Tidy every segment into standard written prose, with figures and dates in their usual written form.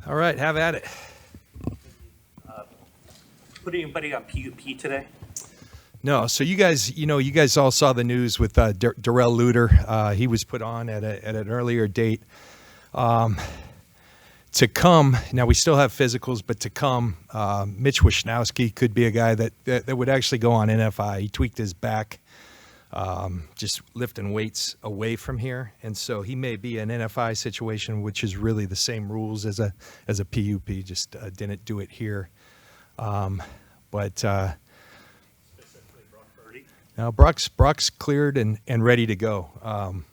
All right, have at it. Put anybody on PUP today? No, so you guys all saw the news with Darrell Luter. He was put on at an earlier date. To come, now we still have physicals, but to come, Mitch Wisnowski could be a guy that would actually go on NFI. He tweaked his back, just lifting weights away from here, and so he may be an NFI situation, which is really the same rules as a PUP, just didn't do it here. But now Brock's cleared and ready to go.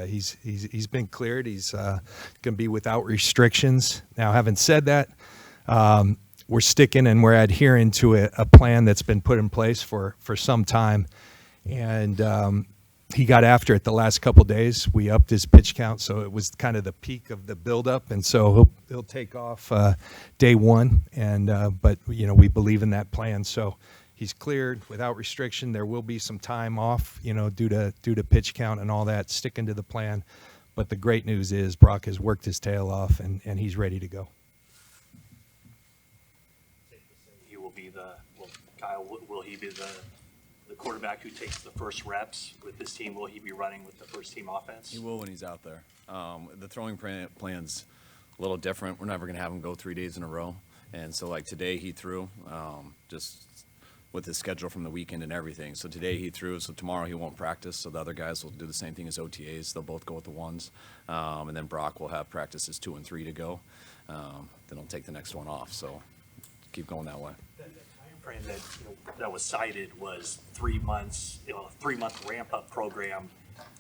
He's been cleared. He's going to be without restrictions. Now, having said that, we're sticking and we're adhering to a plan that's been put in place for some time. And he got after it the last couple of days. We upped his pitch count, so it was kind of the peak of the buildup. And so he'll take off day one. And but we believe in that plan. So he's cleared without restriction. There will be some time off, due to pitch count and all that, sticking to the plan. But the great news is Brock has worked his tail off, and he's ready to go. He will be Kyle, will he be the quarterback who takes the first reps with this team? Will he be running with the first team offense? He will when he's out there. The throwing plan's a little different. We're never going to have him go 3 days in a row. And so like today he threw, just with his schedule from the weekend and everything. So today he threw, so tomorrow he won't practice. So the other guys will do the same thing as OTAs. They'll both go with the ones. And then Brock will have practices 2 and 3 to go. Then he'll take the next one off. So keep going that way. The time frame that was cited was 3 months, a 3-month ramp-up program.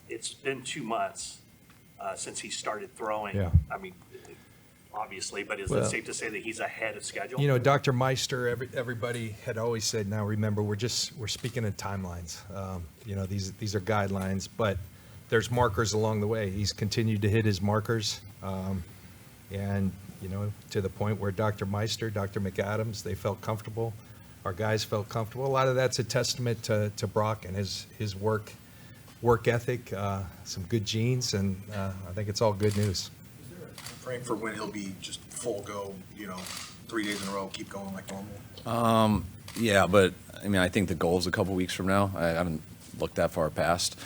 It's been 2 months since he started throwing. Yeah. I mean, obviously, but is it safe to say that he's ahead of schedule? Dr. Meister, everybody had always said, now remember, we're speaking in timelines. These are guidelines, but there's markers along the way. He's continued to hit his markers. And to the point where Dr. Meister, Dr. McAdams, they felt comfortable. Our guys felt comfortable. A lot of that's a testament to Brock and his work ethic, some good genes, and I think it's all good news. Frame for when he'll be just full go, 3 days in a row, keep going like normal? Yeah, but I think the goal is a couple weeks from now. I haven't looked that far past.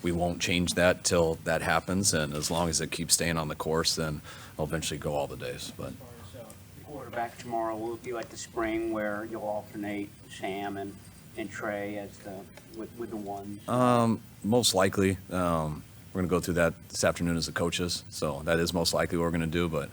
We won't change that till that happens, and as long as it keeps staying on the course, then I'll eventually go all the days. But quarterback tomorrow, will it be like the spring where you'll alternate Sam and Trey with the ones? Most likely. We're going to go through that this afternoon as the coaches, so that is most likely what we're going to do, but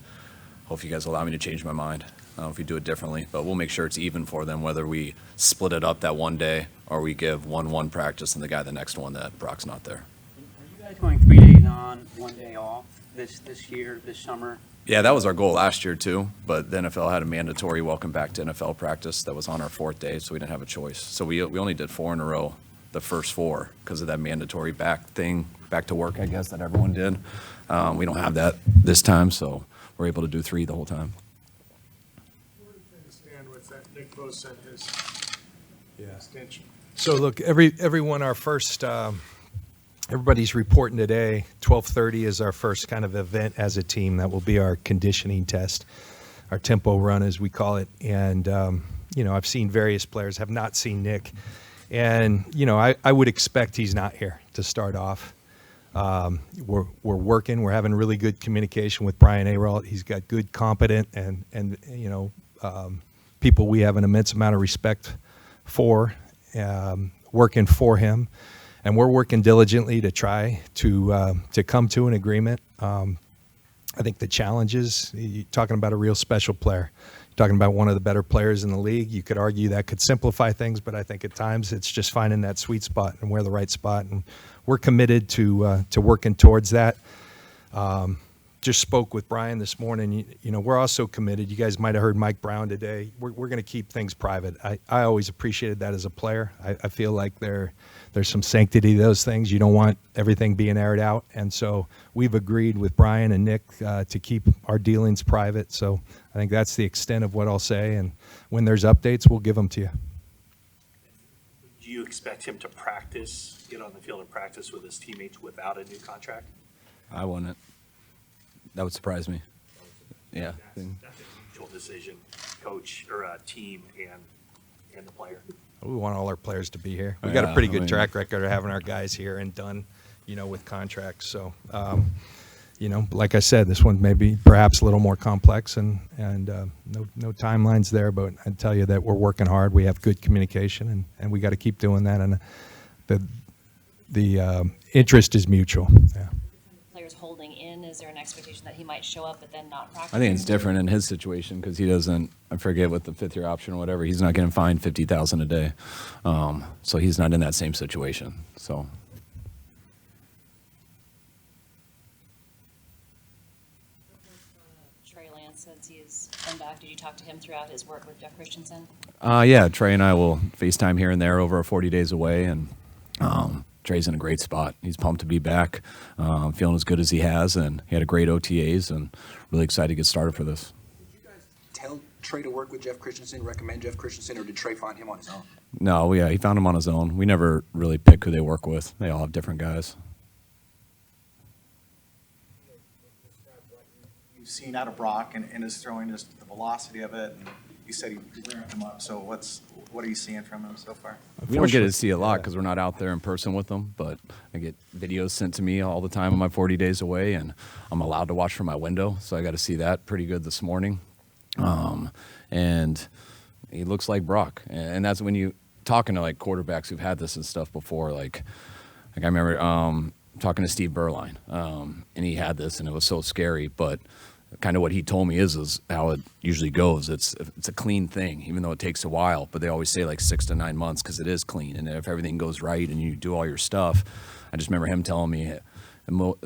hope you guys allow me to change my mind if we do it differently. But we'll make sure it's even for them, whether we split it up that one day or we give one practice and the guy the next one that Brock's not there. Are you guys going 3 days on, 1 day off this year, this summer? Yeah, that was our goal last year too, but the NFL had a mandatory welcome back to NFL practice that was on our 4th day, so we didn't have a choice. So we only did 4 in a row, the first 4, because of that mandatory back to work, I guess, that everyone did. We don't have that this time, so we're able to do 3 the whole time. Where do things stand with that Nick Foles sent his extension? So look, everyone, our first, everybody's reporting today. 12:30 is our first kind of event as a team. That will be our conditioning test, our tempo run, as we call it. And I've seen various players, have not seen Nick, and I would expect he's not here to start off. We're working. We're having really good communication with Brian Aralt. He's got good, competent, and people we have an immense amount of respect for, working for him, and we're working diligently to try to come to an agreement. I think the challenge is you're talking about a real special player. You're talking about one of the better players in the league. You could argue that could simplify things, but I think at times it's just finding that sweet spot and where the right spot. And we're committed to working towards that. Just spoke with Brian this morning. We're also committed. You guys might have heard Mike Brown today. We're going to keep things private. I always appreciated that as a player. I feel like there's some sanctity to those things. You don't want everything being aired out. And so we've agreed with Brian and Nick to keep our dealings private. So I think that's the extent of what I'll say. And when there's updates, we'll give them to you. Do you expect him to get on the field and practice with his teammates without a new contract? I wouldn't. That would surprise me. Yeah. That's a mutual decision, coach or team and the player. We want all our players to be here. We Oh, got a yeah, pretty I good mean- track record of having our guys here and done, with contracts. So, like I said, this one may be perhaps a little more complex and no timelines there, but I tell you that we're working hard. We have good communication and we got to keep doing that. And the interest is mutual. Yeah. Players holding in? Is there an expectation that he might show up but then not practice? I think it's different in his situation because he doesn't. I forget what the fifth-year option or whatever. He's not getting fined $50,000 a day, so he's not in that same situation. So. Trey Lance, since he's been back, did you talk to him throughout his work with Jeff Christensen? Yeah, Trey and I will FaceTime here and there over 40 days away, and Trey's in a great spot. He's pumped to be back, feeling as good as he has, and he had a great OTAs, and really excited to get started for this. Did you guys tell Trey to work with Jeff Christensen, recommend Jeff Christensen, or did Trey find him on his own? No, yeah, he found him on his own. We never really pick who they work with. They all have different guys. You've seen out of Brock and his throwing, just the velocity of it, and you said he ramped him up, so what are you seeing from him so far? We don't get to see a lot because we're not out there in person with them, but I get videos sent to me all the time on my 40 days away, and I'm allowed to watch from my window, so I got to see that pretty good this morning. And he looks like Brock, and that's when you talking to like quarterbacks who've had this and stuff before, like I remember talking to Steve Berline, and he had this, and it was so scary, but kind of what he told me is how it usually goes. It's a clean thing, even though it takes a while, but they always say like 6 to 9 months because it is clean. And if everything goes right and you do all your stuff, I just remember him telling me it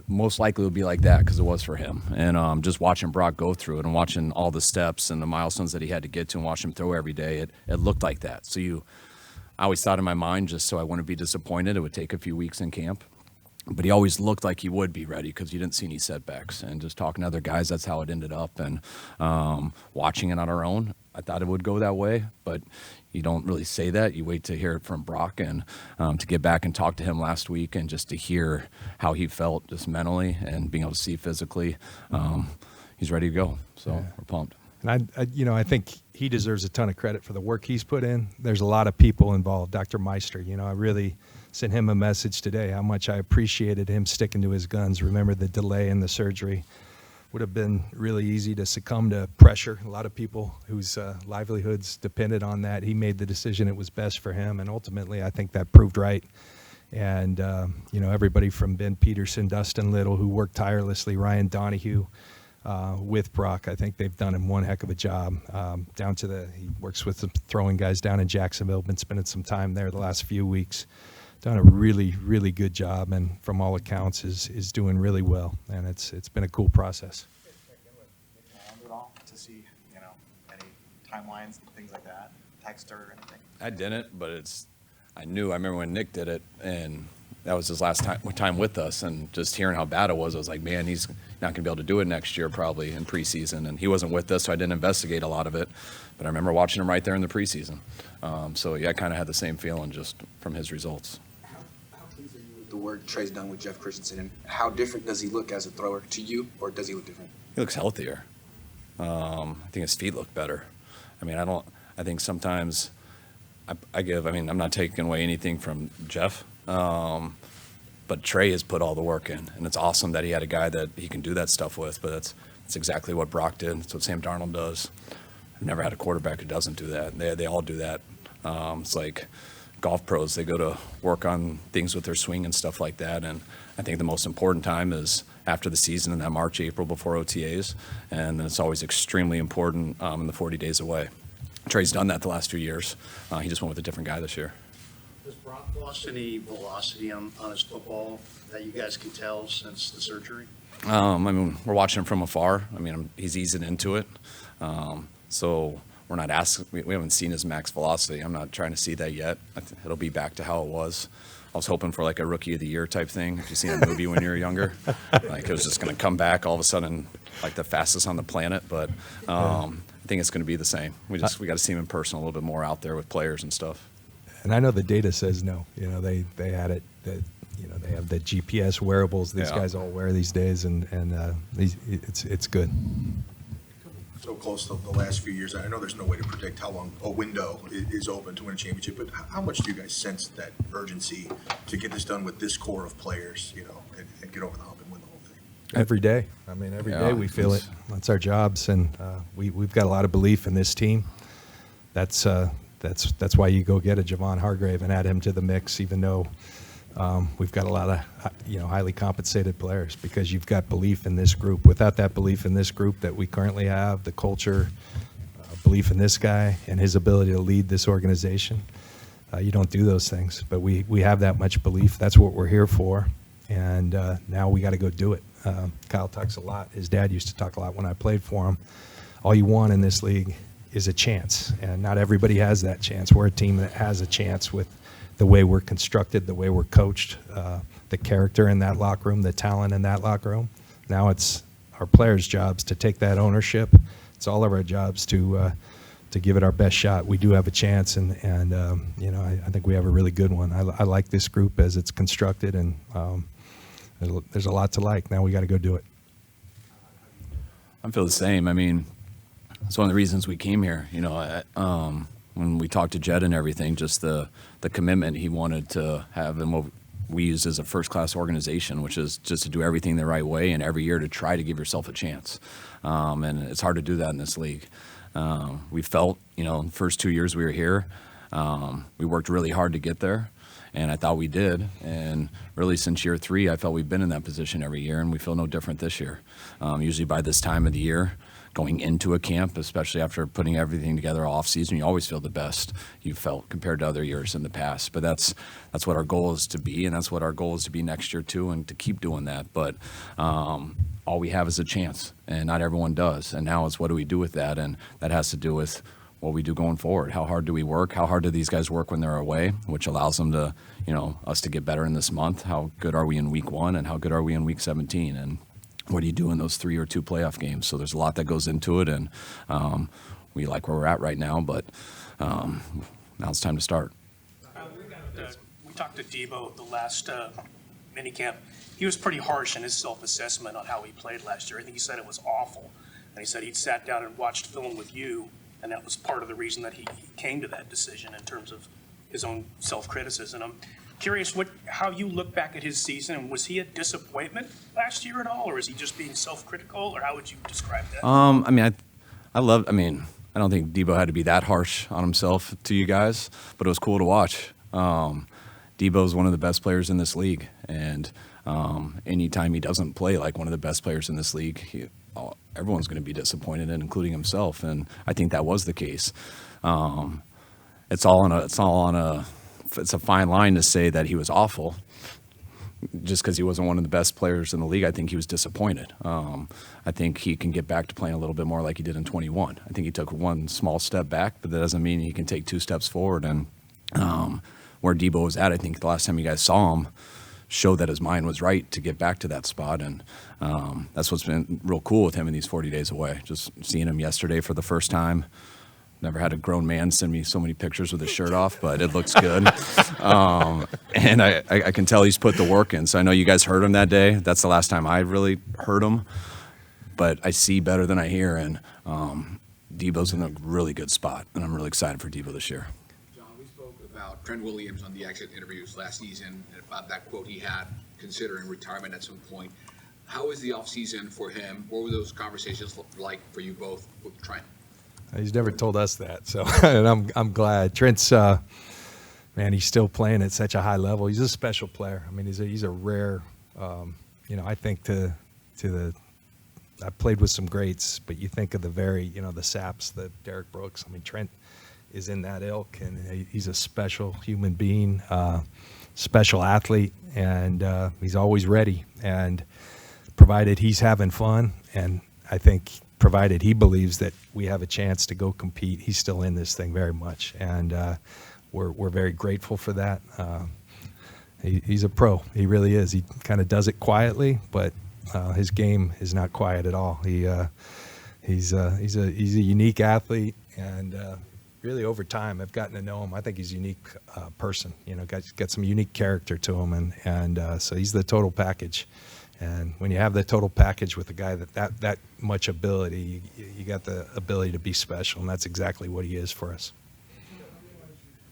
most likely would be like that because it was for him. And just watching Brock go through it and watching all the steps and the milestones that he had to get to and watch him throw every day, it looked like that. So I always thought in my mind, just so I wouldn't be disappointed, it would take a few weeks in camp. But he always looked like he would be ready because you didn't see any setbacks. And just talking to other guys, that's how it ended up. And watching it on our own, I thought it would go that way. But you don't really say that. You wait to hear it from Brock. And to get back and talk to him last week and just to hear how he felt just mentally and being able to see physically, he's ready to go. So we're pumped. And I think he deserves a ton of credit for the work he's put in. There's a lot of people involved. Dr. Meister, I really sent him a message today how much I appreciated him sticking to his guns. Remember the delay in the surgery. Would have been really easy to succumb to pressure. A lot of people whose livelihoods depended on that. He made the decision it was best for him, and ultimately I think that proved right. And, everybody from Ben Peterson, Dustin Little, who worked tirelessly, Ryan Donahue, with Brock, I think they've done him one heck of a job. He works with some throwing guys down in Jacksonville, been spending some time there the last few weeks. Done a really, really good job, and from all accounts is doing really well. And it's been a cool process. At all to see, any timelines and things like that, text or anything? I didn't, but I remember when Nick did it, and that was his last time with us, and just hearing how bad it was, I was like, man, he's not going to be able to do it next year probably in preseason. And he wasn't with us, so I didn't investigate a lot of it. But I remember watching him right there in the preseason. So, yeah, I kind of had the same feeling just from his results. How pleased are you with the work Trey's done with Jeff Christensen, and how different does he look as a thrower to you, or does he look different? He looks healthier. I think his feet look better. I think sometimes I'm not taking away anything from Jeff. But Trey has put all the work in, and it's awesome that he had a guy that he can do that stuff with. But that's exactly what Brock did. It's what Sam Darnold does. I've never had a quarterback who doesn't do that. They all do that. It's like golf pros. They go to work on things with their swing and stuff like that. And I think the most important time is after the season in that March, April before OTAs. And then it's always extremely important in the 40 days away. Trey's done that the last few years. He just went with a different guy this year. Has Brock lost any velocity on his football that you guys can tell since the surgery? We're watching him from afar. He's easing into it. So we're not asking, we haven't seen his max velocity. I'm not trying to see that yet. It'll be back to how it was. I was hoping for like a rookie of the year type thing. If you've seen a movie when you were younger, like it was just going to come back all of a sudden, like the fastest on the planet. But I think it's going to be the same. We got to see him in person a little bit more out there with players and stuff. And I know the data says no. They had it that they have the GPS wearables these guys all wear these days, and it's good. so close to the last few years. I know there's no way to predict how long a window is open to win a championship, but how much do you guys sense that urgency to get this done with this core of players, and get over the hump and win the whole thing? Every day. I mean, every Yeah, day we feel it. That's our jobs, and we've got a lot of belief in this team. That's why you go get a Javon Hargrave and add him to the mix, even though we've got a lot of highly compensated players, because you've got belief in this group. Without that belief in this group that we currently have, the culture, belief in this guy and his ability to lead this organization, you don't do those things. But we have that much belief. That's what we're here for, and now we got to go do it. Kyle talks a lot. His dad used to talk a lot when I played for him. All you want in this league is a chance, and not everybody has that chance. We're a team that has a chance with the way we're constructed, the way we're coached, the character in that locker room, the talent in that locker room. Now it's our players' jobs to take that ownership. It's all of our jobs to give it our best shot. We do have a chance, and I think we have a really good one. I like this group as it's constructed, and there's a lot to like. Now we got to go do it. I feel the same. I mean, it's one of the reasons we came here. When we talked to Jed and everything, just the commitment he wanted to have, and what we used as a first-class organization, which is just to do everything the right way and every year to try to give yourself a chance. And it's hard to do that in this league. We felt, the first 2 years we were here, we worked really hard to get there, and I thought we did. And really since year 3, I felt we've been in that position every year, and we feel no different this year. Usually by this time of the year, going into a camp, especially after putting everything together off season, you always feel the best you felt compared to other years in the past. But that's what our goal is to be, and that's what our goal is to be next year too, and to keep doing that. But all we have is a chance, and not everyone does. And now it's what do we do with that, and that has to do with what we do going forward. How hard do we work? How hard do these guys work when they're away, which allows them to, us to get better in this month? How good are we in week 1, and how good are we in week 17? And what do you do in those 3 or 2 playoff games? So there's a lot that goes into it, and we like where we're at right now, but now it's time to start. We talked to Debo the last minicamp. He was pretty harsh in his self-assessment on how he played last year. I think he said it was awful. And he said he'd sat down and watched film with you, and that was part of the reason that he came to that decision in terms of his own self-criticism. I'm curious how you look back at his season, and was he a disappointment last year at all, or is he just being self-critical, or how would you describe that? I don't think Debo had to be that harsh on himself to you guys, but it was cool to watch. Debo's one of the best players in this league, and anytime he doesn't play like one of the best players in this league, everyone's going to be disappointed, including himself, and I think that was the case. It's a fine line to say that he was awful just because he wasn't one of the best players in the league. I think he was disappointed. I think he can get back to playing a little bit more like he did in 21. I think he took one small step back, but that doesn't mean he can take 2 steps forward. And where Debo was at, I think the last time you guys saw him showed that his mind was right to get back to that spot. And that's what's been real cool with him in these 40 days away. Just seeing him yesterday for the first time. Never had a grown man send me so many pictures with his shirt off, but it looks good. And I can tell he's put the work in. So I know you guys heard him that day. That's the last time I really heard him. But I see better than I hear, and Debo's in a really good spot, and I'm really excited for Debo this year. John, we spoke about Trent Williams on the exit interviews last season, and about that quote he had, considering retirement at some point. How was the offseason for him? What were those conversations like for you both with Trent? He's never told us that, so and I'm glad. Trent's man, he's still playing at such a high level. He's a special player. I mean, he's a rare. I think I've played with some greats, but you think of the the Saps, the Derek Brooks. I mean, Trent is in that ilk, and he's a special human being, special athlete, and he's always ready. And provided he's having fun, and I think provided he believes that we have a chance to go compete, he's still in this thing very much, and we're very grateful for that. He's a pro. He really is. He kind of does it quietly, but his game is not quiet at all. He's a unique athlete, and really over time I've gotten to know him. I think he's a unique person. Got some unique character to him, and so he's the total package. And when you have the total package with a guy that much ability, you got the ability to be special, and that's exactly what he is for us.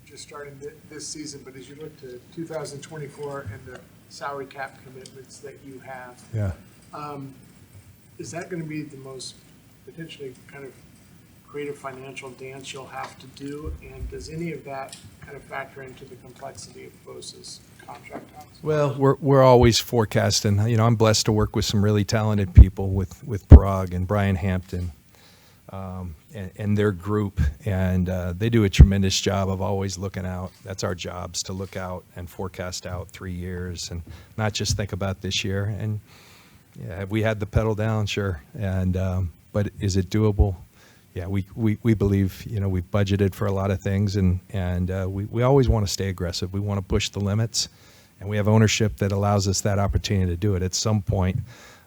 Just starting this season, but as you look to 2024 and the salary cap commitments that you have, Yeah. is that going to be the most potentially kind of creative financial dance you'll have to do? And does any of that kind of factor into the complexity of Bosa's contract talks? Well, we're always forecasting. You know, I'm blessed to work with some really talented people with Prague and Brian Hampton and their group, and they do a tremendous job of always looking out. That's our jobs, to look out and forecast out 3 years and not just think about this year. And yeah, have we had the pedal down? Sure. And but is it doable? Yeah, we believe, you know, we've budgeted for a lot of things, and we always want to stay aggressive. We want to push the limits, and we have ownership that allows us that opportunity to do it. At some point,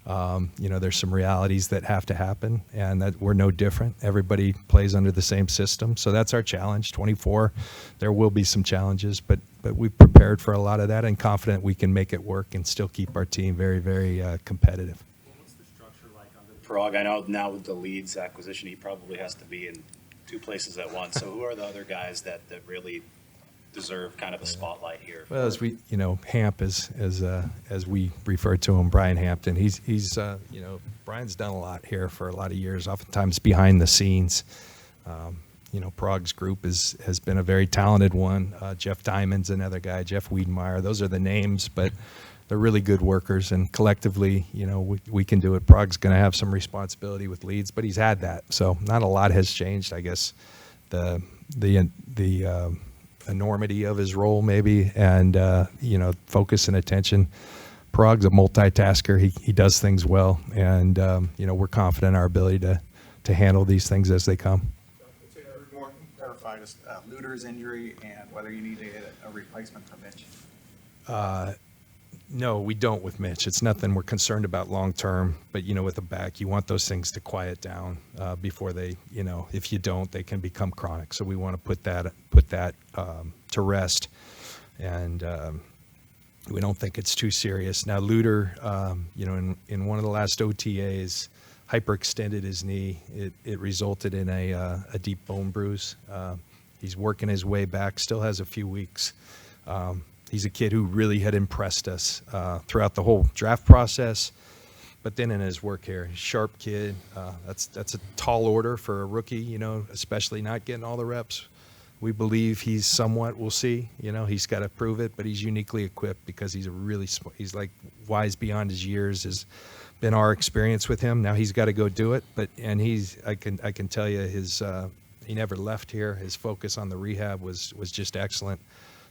you know, there's some realities that have to happen, and that we're no different. Everybody plays under the same system, so that's our challenge. 24, there will be some challenges, but we've prepared for a lot of that and confident we can make it work and still keep our team very, very competitive. Prague, I know now with the Leeds acquisition, he probably has to be in 2 places at once. So who are the other guys that really deserve kind of a spotlight here? Well, as we, you know, Hamp as we refer to him, Brian Hampton. He's you know, Brian's done a lot here for a lot of years, oftentimes behind the scenes. You know, Prague's group has been a very talented one. Jeff Diamond's another guy. Jeff Wiedemeyer. Those are the names, but they're really good workers, and collectively, you know, we can do it. Prague's going to have some responsibility with Leeds, but he's had that, so not a lot has changed. I guess the enormity of his role maybe, and you know, focus and attention. Prague's a multitasker. He does things well, and you know, we're confident in our ability to handle these things as they come. More clarify just Luter's injury and whether you need to get a replacement for Mitch. No, we don't with Mitch. It's nothing we're concerned about long term, but you know, with the back, you want those things to quiet down before they, you know, if you don't, they can become chronic. So we want to put that to rest, and we don't think it's too serious. Now, Luter, you know, in one of the last OTAs, hyperextended his knee. It resulted in a deep bone bruise. He's working his way back. Still has a few weeks. He's a kid who really had impressed us throughout the whole draft process, but then in his work here. Sharp kid. That's a tall order for a rookie, you know, especially not getting all the reps. We believe he's somewhat, we'll see. You know, he's got to prove it, but he's uniquely equipped because he's he's like wise beyond his years, has been our experience with him. Now he's got to go do it, and I can tell you he never left here. His focus on the rehab was just excellent.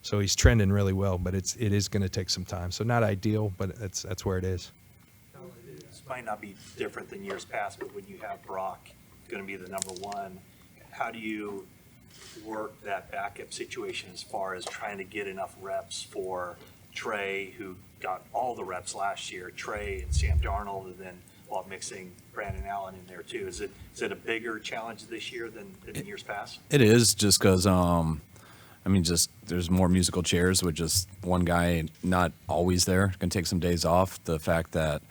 So he's trending really well, but it is going to take some time. So not ideal, but that's where it is. This might not be different than years past, but when you have Brock going to be the number 1, how do you work that backup situation as far as trying to get enough reps for Trey, who got all the reps last year, Trey and Sam Darnold, and then while mixing Brandon Allen in there too? Is it a bigger challenge this year than years past? It is, just because I mean, just there's more musical chairs with just one guy not always there. Going to take some days off. The fact that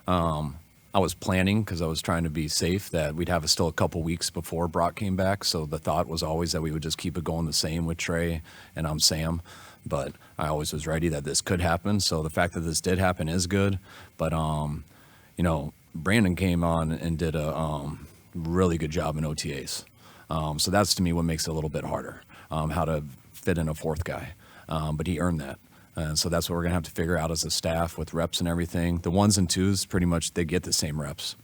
I was planning, because I was trying to be safe, that we'd have still a couple weeks before Brock came back. So the thought was always that we would just keep it going the same with Trey and Sam. But I always was ready that this could happen. So the fact that this did happen is good. But, you know, Brandon came on and did a really good job in OTAs. So that's, to me, what makes it a little bit harder, how to fit in a 4th guy, but he earned that. And so that's what we're going to have to figure out as a staff with reps and everything. The 1s and 2s, pretty much, they get the same reps.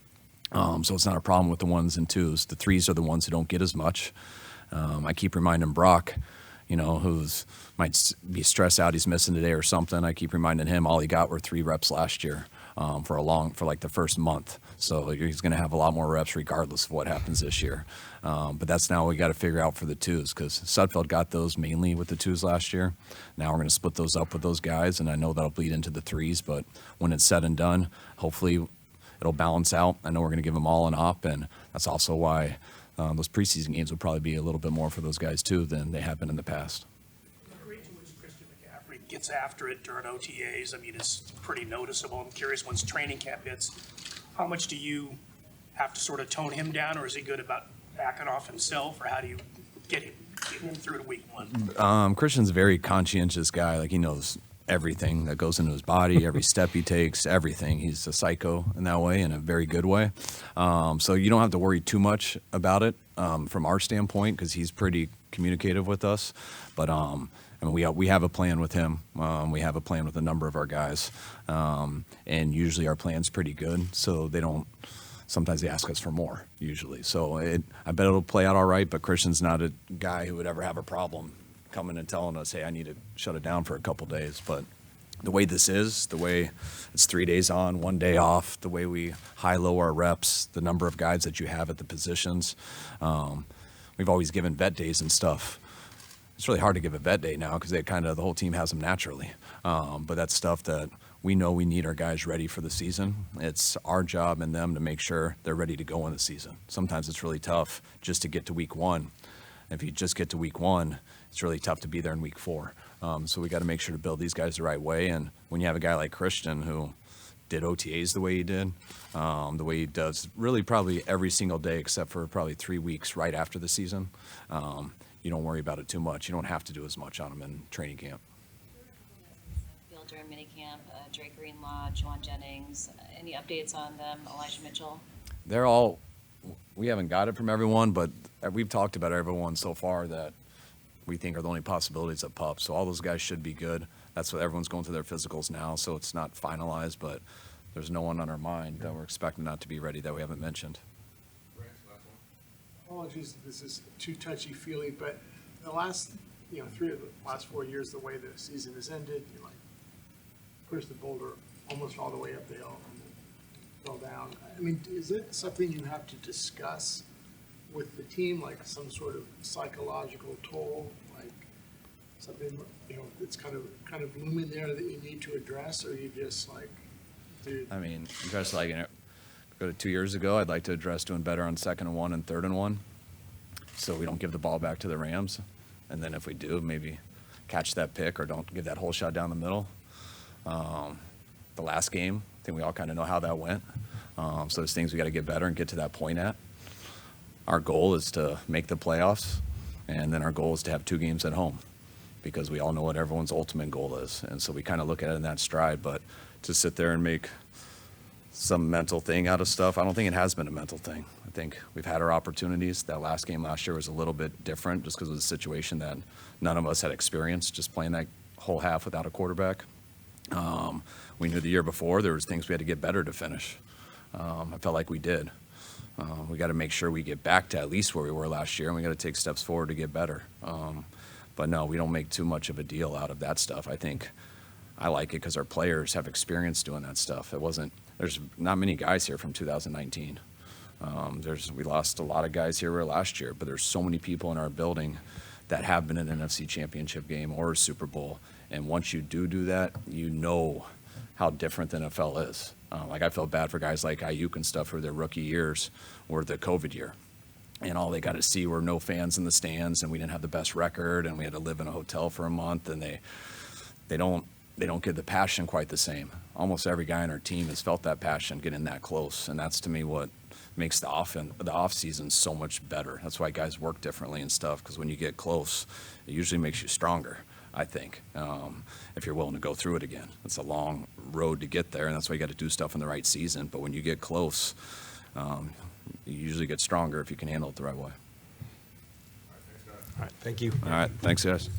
So it's not a problem with the 1s and 2s. The 3s are the ones who don't get as much. I keep reminding Brock, you know, might be stressed out, he's missing today or something. I keep reminding him all he got were 3 reps last year for like the first month. So he's going to have a lot more reps regardless of what happens this year. But that's now we got to figure out for the 2s, because Sudfeld got those mainly with the 2s last year. Now we're going to split those up with those guys, and I know that'll bleed into the 3s. But when it's said and done, hopefully it'll balance out. I know we're going to give them all an op, and that's also why those preseason games will probably be a little bit more for those guys too than they have been in the past. The degree to which Christian McCaffrey gets after it during OTAs. I mean, it's pretty noticeable. I'm curious, once training camp hits, how much do you have to sort of tone him down, or is he good about backing off himself, or how do you get him through to week one? Christian's a very conscientious guy. Like, he knows everything that goes into his body, every step he takes, everything. He's a psycho in that way, in a very good way. So you don't have to worry too much about it from our standpoint, because he's pretty communicative with us. But I mean, we have a plan with him. We have a plan with a number of our guys, and usually our plan's pretty good. So they don't. Sometimes they ask us for more, usually. So I bet it'll play out all right, but Christian's not a guy who would ever have a problem coming and telling us, hey, I need to shut it down for a couple days. But the way this is, the way it's 3 days on, 1 day off, the way we high-low our reps, the number of guys that you have at the positions, we've always given vet days and stuff. It's really hard to give a vet day now because the whole team has them naturally. But that's stuff that we know we need our guys ready for the season. It's our job and them to make sure they're ready to go in the season. Sometimes it's really tough just to get to week one. If you just get to week one, it's really tough to be there in week 4. So we got to make sure to build these guys the right way. And when you have a guy like Christian who did OTAs the way he did, the way he does really probably every single day except for probably 3 weeks right after the season, you don't worry about it too much. You don't have to do as much on him in training camp. Field during minicamp, Drake Greenlaw, Juwan Jennings, any updates on them, Elijah Mitchell? They're all, we haven't got it from everyone, but we've talked about everyone so far that we think are the only possibilities of pup. So all those guys should be good. That's what everyone's going through their physicals now, so it's not finalized, but there's no one on our mind that we're expecting not to be ready that we haven't mentioned. Apologies if this is too touchy-feely, but the last, 3 of the last 4 years, the way the season has ended, you push the boulder almost all the way up the hill and then fell down. I mean, is it something you have to discuss with the team, like some sort of psychological toll, like something, that's kind of looming there that you need to address, or you just dude? I mean, just go to 2 years ago, I'd like to address doing better on 2nd and 1 and 3rd and 1, so we don't give the ball back to the Rams. And then if we do, maybe catch that pick or don't give that whole shot down the middle. The last game, I think we all kind of know how that went. So there's things we got to get better and get to that point at. Our goal is to make the playoffs, and then our goal is to have 2 games at home, because we all know what everyone's ultimate goal is. And so we kind of look at it in that stride. But to sit there and make some mental thing out of stuff, I don't think it has been a mental thing. I think we've had our opportunities. That last game last year was a little bit different just because of the situation that none of us had experienced, just playing that whole half without a quarterback. We knew the year before there was things we had to get better to finish. I felt like we did. We got to make sure we get back to at least where we were last year, and we got to take steps forward to get better. But no, we don't make too much of a deal out of that stuff. I like it because our players have experience doing that stuff. There's not many guys here from 2019. We lost a lot of guys here were last year, but there's so many people in our building that have been in an NFC Championship game or a Super Bowl. And once you do that, you know how different the NFL is. I felt bad for guys like Ayuk and stuff who their rookie years were the COVID year. And all they got to see were no fans in the stands, and we didn't have the best record, and we had to live in a hotel for a month, and they don't get the passion quite the same. Almost every guy on our team has felt that passion getting that close, and that's to me what makes the off season so much better. That's why guys work differently and stuff, because when you get close, it usually makes you stronger, I think, if you're willing to go through it again. It's a long road to get there, and that's why you got to do stuff in the right season. But when you get close, you usually get stronger if you can handle it the right way. All right, thank you. All right, thanks, guys.